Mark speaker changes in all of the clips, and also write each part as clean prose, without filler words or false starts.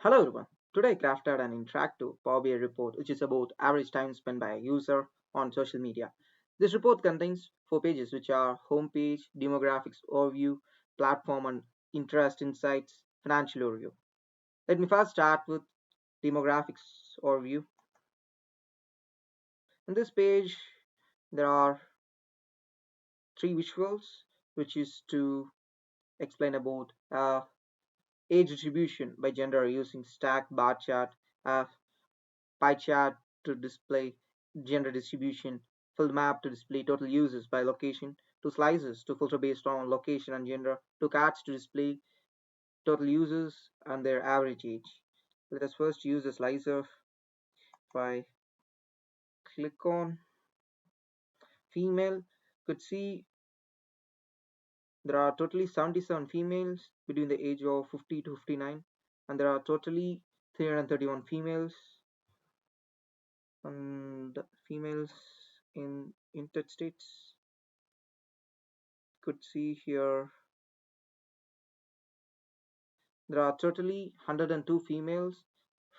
Speaker 1: Hello everyone. Today I crafted an interactive Power BI report which is about average time spent by a user on social media. This report contains 4 pages which are homepage, demographics overview, platform and interest insights, financial overview. Let me first start with demographics overview. In this page there are 3 visuals which is to explain about age distribution by gender using stack bar chart, uh, pie chart to display gender distribution, filled map to display total users by location, to slices to filter based on location and gender, to cards to display total users and their average age. Let us first use the slicer. If I click on female, could see there are totally 77 females between the age of 50 to 59, and there are totally 331 females and females in United States. Could see here there are totally 102 females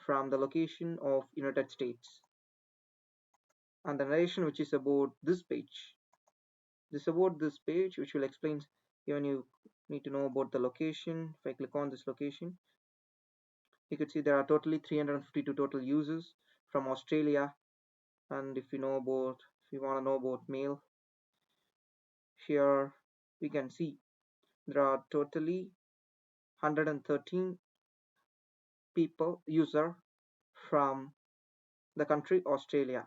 Speaker 1: from the location of United States. And the narration which is about this page. This is about this page which will explain even you need to know about the location. If I click on this location, you can see there are totally 352 total users from Australia. And if you want to know about male, here we can see there are totally 113 user from the country Australia.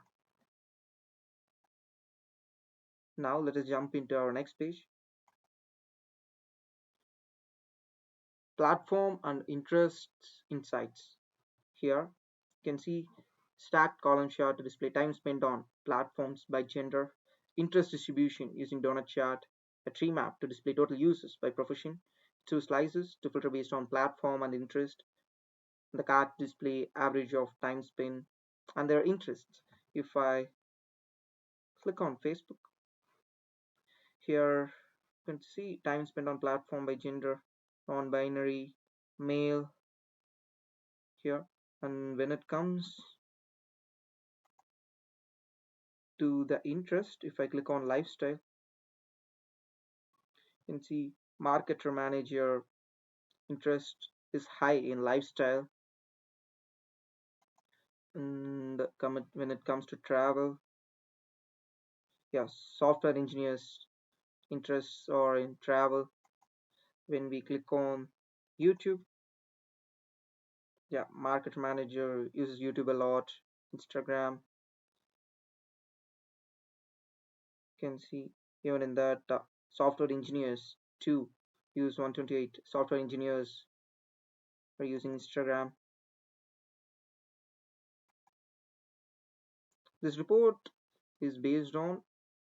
Speaker 1: Now let us jump into our next page. Platform and interests insights. Here you can see stacked column chart to display time spent on platforms by gender, interest distribution using donut chart, a tree map to display total users by profession, 2 slices to filter based on platform and interest, the card display average of time spent and their interests. If I click on Facebook, here you can see time spent on platform by gender, non-binary, male here. And when it comes to the interest, if I click on lifestyle, you can see marketer manager interest is high in lifestyle. And when it comes to travel, yes, software engineers interests are in travel. When we click on YouTube, yeah, market manager uses YouTube a lot. Instagram, you can see even in that software engineers too use 128 software engineers are using Instagram. This report is based on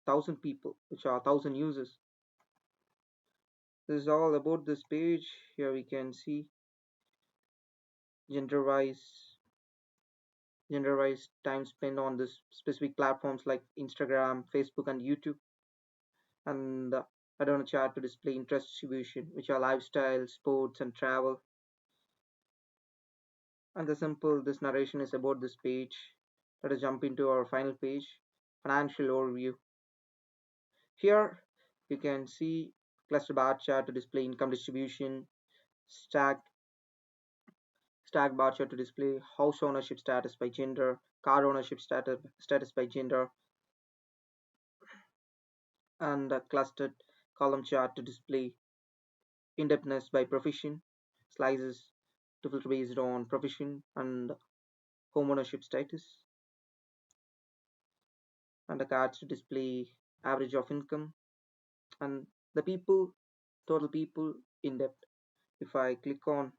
Speaker 1: 1,000 people, which are 1,000 users. This is all about this page. Here we can see gender wise time spent on this specific platforms like Instagram, Facebook and YouTube, and I don't know chart to display interest distribution, which are lifestyle, sports and travel. And the simple this narration is about this page. Let us jump into our final page, financial overview. Here you can see cluster bar chart to display income distribution, stack bar chart to display house ownership status by gender, car ownership status by gender, and a clustered column chart to display indebtedness by profession, slices to filter based on profession and homeownership status, and the cards to display average of income and the total people in debt. If I click on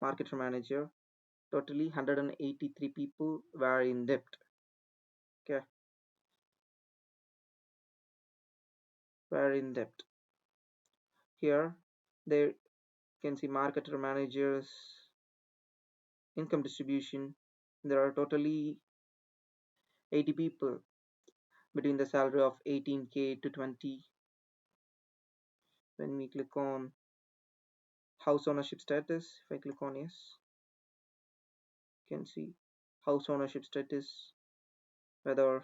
Speaker 1: marketer manager, totally 183 people were in debt. Okay, were in debt. Here there can see marketer managers income distribution. There are totally 80 people between the salary of 18K to 20. When we click on house ownership status. If I click on yes, you can see house ownership status, whether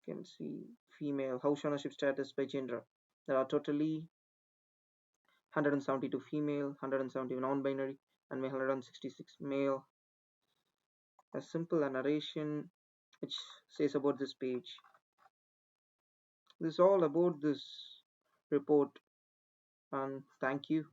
Speaker 1: you can see female house ownership status by gender. There are totally 172 female, 170 non-binary, and 166 male. A simple narration which says about this page. This is all about this report, and thank you.